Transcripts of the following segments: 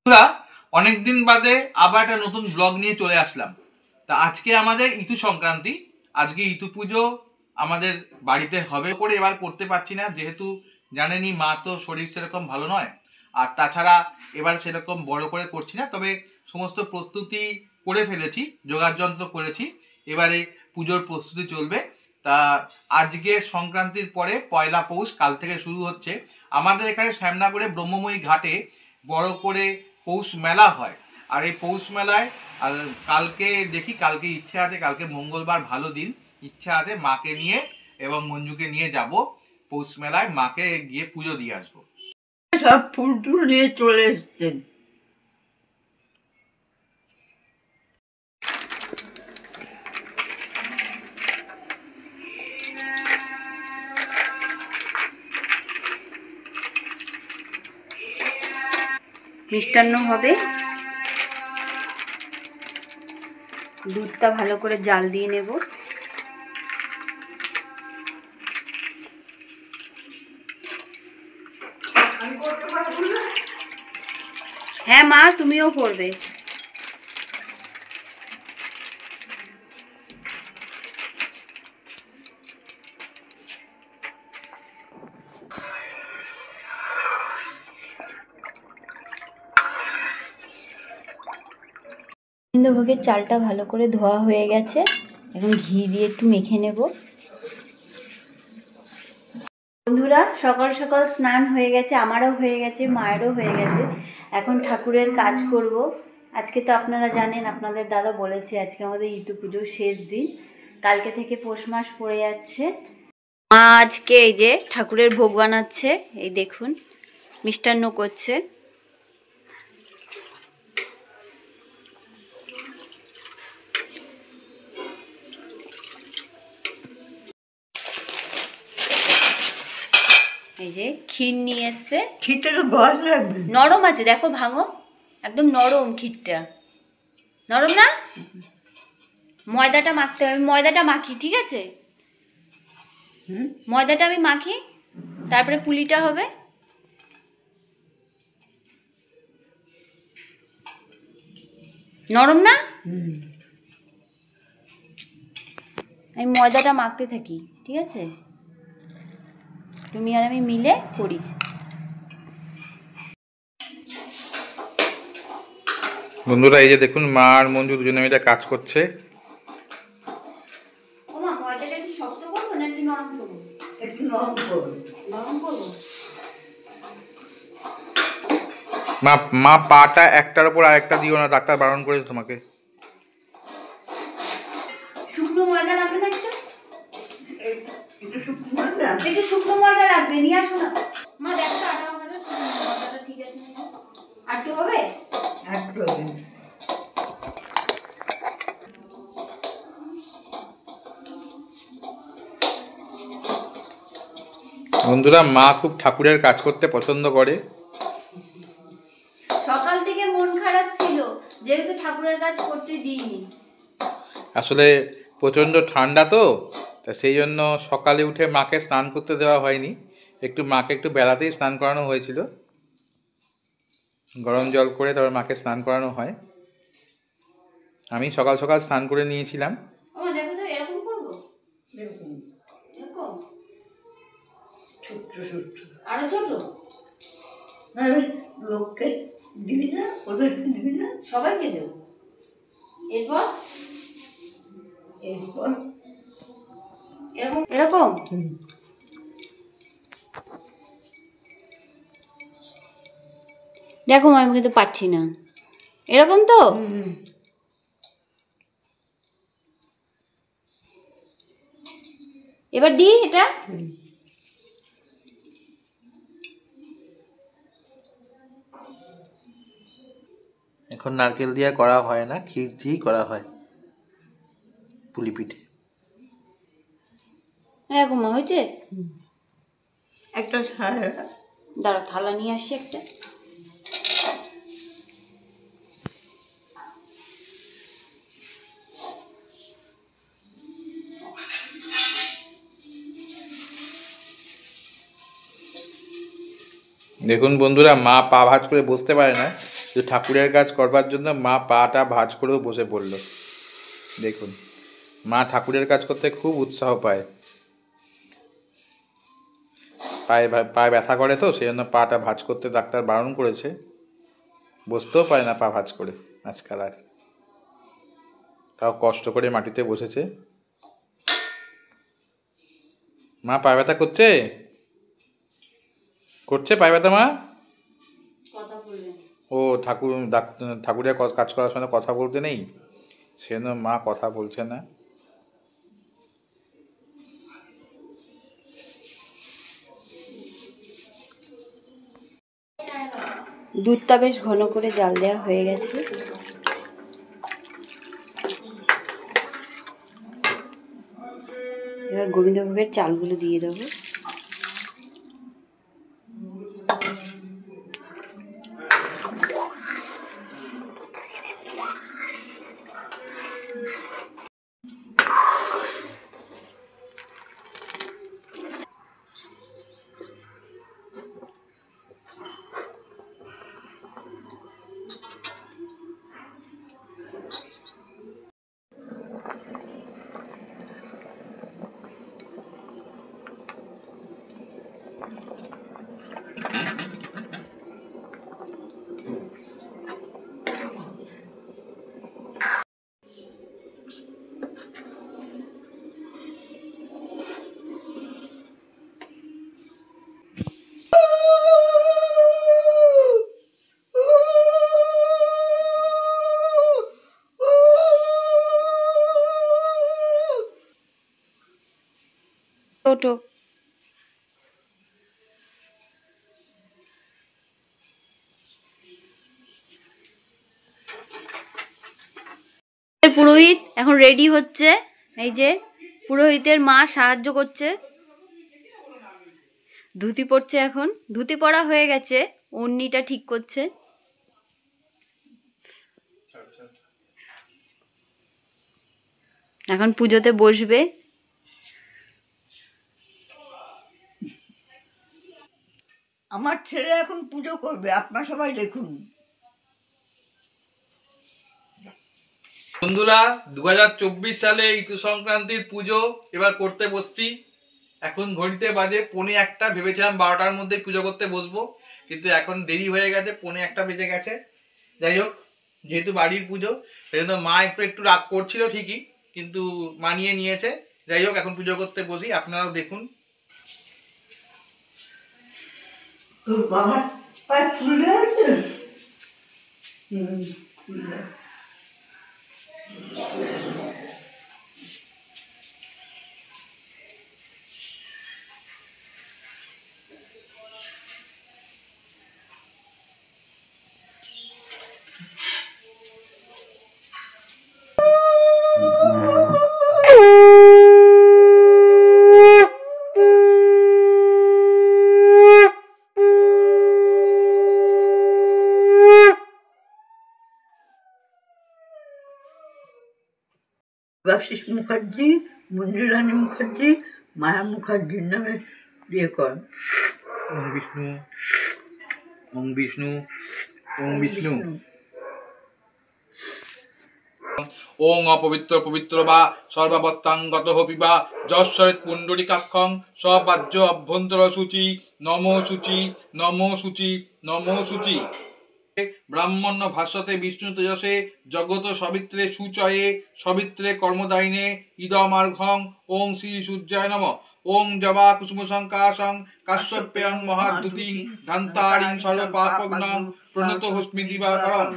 বন্ধুরা, অনেকদিন বাদে আবার একটা নতুন ব্লগ নিয়ে চলে আসলাম। তা আজকে আমাদের ইতু সংক্রান্তি। আজকে ইতু পুজো আমাদের বাড়িতে হবে করে, এবার করতে পারছি না যেহেতু জানেনই মা তো শরীর সেরকম ভালো নয়। আর তাছাড়া এবার সেরকম বড় করে করছি না, তবে সমস্ত প্রস্তুতি করে ফেলেছি, জোগাড় যন্ত্র করেছি। এবারে পুজোর প্রস্তুতি চলবে। তা আজকে সংক্রান্তির পরে পয়লা পৌষ, কাল থেকে শুরু হচ্ছে আমাদের এখানে শ্যামনগরে ব্রহ্মময়ী ঘাটে বড় করে পৌষ মেলা হয়। আর এই পৌষ মেলায় কালকে দেখি, কালকে ইচ্ছে আছে, কালকে মঙ্গলবার ভালো দিন, ইচ্ছা আছে মাকে নিয়ে এবং মঞ্জুকে নিয়ে যাব পৌষ মেলায়, মাকে গিয়ে পুজো দিয়ে আসবো। সব ফুল টুল নিয়ে চলে এসছেন। মিষ্টান্ন হবে, দুধটা ভালো করে জাল দিয়ে নেব। হ্যাঁ মা, তুমিও করবে। গোবিন্দভোগের চালটা ভালো করে ধোয়া হয়ে গেছে, এখন ঘি দিয়ে একটু মেখে নেব। বন্ধুরা, সকাল সকাল স্নান হয়ে গেছে, আমারও হয়ে গেছে, মায়েরও হয়ে গেছে। এখন ঠাকুরের কাজ করব। আজকে তো আপনারা জানেন, আপনাদের দাদা বলেছে আজকে আমাদের ইতু পুজোর শেষ দিন, কালকে থেকে পৌষ মাস পড়ে যাচ্ছে। মা আজকে এই যে ঠাকুরের ভোগ বানাচ্ছে, এই দেখুন মিষ্টান্ন করছে। এই যে ক্ষীর নিয়ে এসছে, ক্ষীরটা তো গরম লাগবে, নরম আছে, দেখো ভাঙো, একদম নরম ক্ষীরটা, নরম না? ময়দাটা মাখতে হবে, আমি ময়দাটা মাখি, ঠিক আছে? ময়দাটা আমি মাখি, তারপরে পুলিটা হবে। নরম না? আমি ময়দাটা মাখতে থাকি, ঠিক আছে? তুমি আর আমি মিলে করি। বন্ধুরা, এই যে দেখুন মা আর মঞ্জু দুজনে মিলে কাজ করছে। ওমা, ময়দাটা কি শক্ত করবো না একটু নরম করবো? একটু নরম করবে। নরম করবো। মা মা পাটা একটার উপর আরেকটা দিও না, ডাক্তার বারণ করেছে তোমাকে। শুকনো ময়দা রাখবে না একটু? একটু শুকনো ময়দা, একটু শুকনো ময়দা রাখবে, নিয়ে আসো না। মা দেখো তো আটা ময়দাটা ঠিক আছে নাকি? আর একটু হবে? একটু বন্ধুরা, মা খুব ঠাকুরের কাজ করতে পছন্দ করে। সকাল থেকে মন খারাপ ছিল, যেহেতু ঠাকুরের কাজ করতে দিইনি। আসলে প্রচণ্ড ঠান্ডা তো, তা সেই জন্য সকালে উঠে মাকে স্নান করতে দেওয়া হয়নি। মাকে একটু বেলাতেই স্নান করানো হয়েছিল, গরম জল করে তারপর মাকে স্নান করানো হয়। আমি সকাল সকাল স্নান করে নিয়েছিলাম। দেখো তো, এরকম করবো, এরকম এরকম ছোট্ট ছোট্ট। আরো ছোট? লোককে দিবি না, ওদেরকে দিবি না, সবাইকে দেবো। এরপর এরপর এরকম এরকম। দেখো আমি কিন্তু পারছি না, এরকম তো। এবার দিই এটা। এখন নারকেল দিয়ে করা হয় না, ক্ষীর দিয়েই করা হয় পুলি পিঠে। এরকম হয়েছে? একটা দাঁড়া, থালা নিয়ে আসি একটা। দেখুন বন্ধুরা, মা পা ভাঁজ করে বসতে পারে না, তো ঠাকুরের কাজ করবার জন্য মা পাটা ভাঁজ করেও বসে পড়ল। দেখুন, মা ঠাকুরের কাজ করতে খুব উৎসাহ পায়। পায়ে ব্যথা করে, তো সেই জন্য পাটা ভাঁজ করতে ডাক্তার বারণ করেছে। বসতেও পারে না পা ভাঁজ করে আজকাল আর, তাও কষ্ট করে মাটিতে বসেছে। মা পা ব্যথা করছে, পায়ে ব্যথা মা? ও ঠাকুরের কাজ করার সময় কথা বলতে নেই, সেজন্য মা কথা বলছে না। দুধটা বেশ ঘন করে জাল দেওয়া হয়ে গেছে। এবার গোবিন্দভোগের চালগুলো দিয়ে দেবো। ওটো পুরোহিত এখন রেডি হচ্ছে। এই যে পুরোহিতের মা সাহায্য করছে, ধুতি পড়ছে। এখন ধুতি পরা হয়ে গেছে, ওড়নিটা ঠিক করছে। এখন পুজোতে বসবে। আমার ছেলে এখন পুজো করবে, আপনারা সবাই দেখুন। বন্ধুরা, 2024 সালে ঋতু সংক্রান্তির পুজো এবার করতে বসছি। এখন ঘড়িতে বাজে 1:45। ভেবেছিলাম 12টার মধ্যে পুজো করতে বসবো, কিন্তু এখন দেরি হয়ে গেছে, 1:45 বেজে গেছে। যাই হোক, যেহেতু বাড়ির পুজো, সেই জন্য মা একটু রাগ করছিল ঠিকই, কিন্তু মানিয়ে নিয়েছে। যাই হোক, এখন পুজো করতে বসি, আপনারাও দেখুন। বাবার পায়ে ফুল আছে। দেবাশিস মুখার্জি, মঞ্জুরানী মুখার্জি, মায়া মুখার্জির নামে বিয়ে করেন। ওম বিষ্ণু, ওম বিষ্ণু, ওম বিষ্ণু। ওং অপবিত্র পবিত্র বা সর্বাবস্থাঙ্গত পিবা যশ্বরেত পুণ্ডরিকাক্ষং সবাজ্য অভ্যন্তর সূচি নমো সূচি, নমো সূচি, নমো সূচি। ব্রাহ্মণ্য ভাষ্যতে বিষ্ণু তেজসে জগত সবিত্রে সুচয়ে সবিত্রে কর্মদায়িনে ইদমার্ঘং ওং শ্রী সূর্যায় নমঃ। ওং জবা কুসুম সংকাশং কাশ্যপ্যং মহাদ্যুতি ধান্তারিং সর্বপাপগ্নং প্রণত হস্মি দিবাকরং।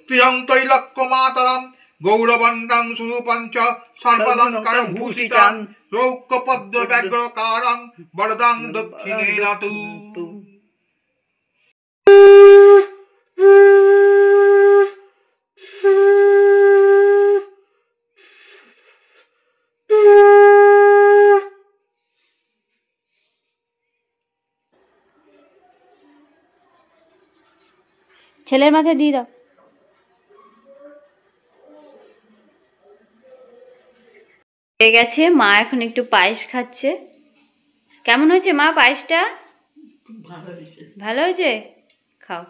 ত্রিয়ং তৈলক্যমাতরম গৌরবন্দাং সুরূপঞ্চ সর্বালঙ্কার ভূষিতাং রৌক্যপদ্ম ব্যগ্রকারং বরদাং দক্ষিণে নাতু। ছেলের মাথায় দিয়ে দাও। হয়ে গেছে, মা এখন একটু পায়েস খাচ্ছে। কেমন হয়েছে মা পায়েসটা? ভালো হয়েছে। ভালো হয়েছে, খাও।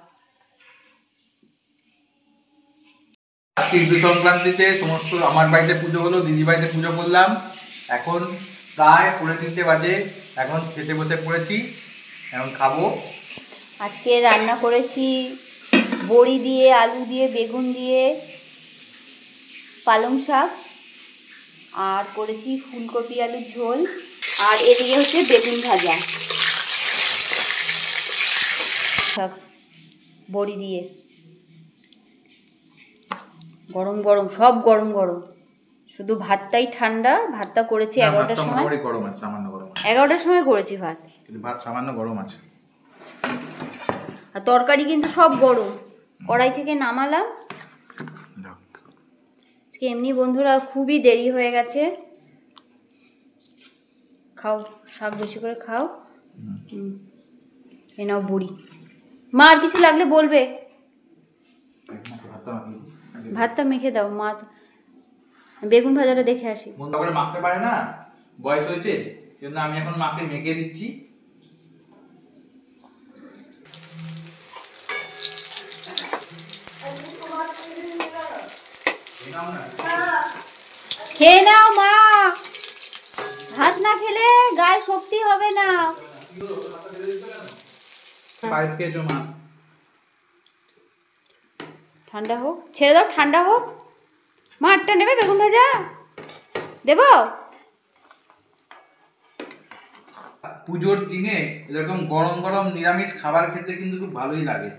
আজকে ঈদ সংক্রান্তিতে সমস্ত আমার বাড়িতে পুজো হলো, দিদি বাড়িতে পুজো করলাম। এখন প্রায় 3:30 বাজে, এখন খেতে বসে পড়েছি, এখন খাবো। আজকে রান্না করেছি বড়ি দিয়ে, আলু দিয়ে, বেগুন দিয়ে, পালং শাক, আর করেছি ফুলকপি আলুর ঝোল, আর এদিকে হচ্ছে বেগুন ভাজা, শাক বড়ি দিয়ে। গরম গরম, সব গরম গরম, শুধু ভাতটাই ঠান্ডা। ভাতটা করেছি 11টার সময়। গরম আছে, সামান্য গরম আছে। 11টার সময় করেছি ভাত, কিন্তু ভাত সামান্য গরম আছে। আর তরকারি কিন্তু সব গরম, কড়াই থেকে নামালাম। আজকে এমনি বন্ধুরা খুবই দেরি হয়ে গেছে। খাও, শাক বেশি করে খাও। এ নাও বড়ি। মা আর কিছু লাগলে বলবে। ভাতটা মেখে দাও মা, বেগুন ভাজাটা দেখে আসি। মন করে মাখতে পারে না, বয়স হয়েছে, জন্য আমি এখন মাকে মেখে দিচ্ছি। খেয়ে নাও মা, ভাত না খেলে গায়ে শক্তি হবে না। পায়েস খেয়েছো মা? ঠান্ডা হোক, ছেড়ে দাও, ঠান্ডা হোক। মা আটটা নেবে বেগুন ভাজা দেব? পুজোর দিনে এরকম গরম গরম নিরামিষ খাবার খেতে কিন্তু খুব ভালোই লাগে।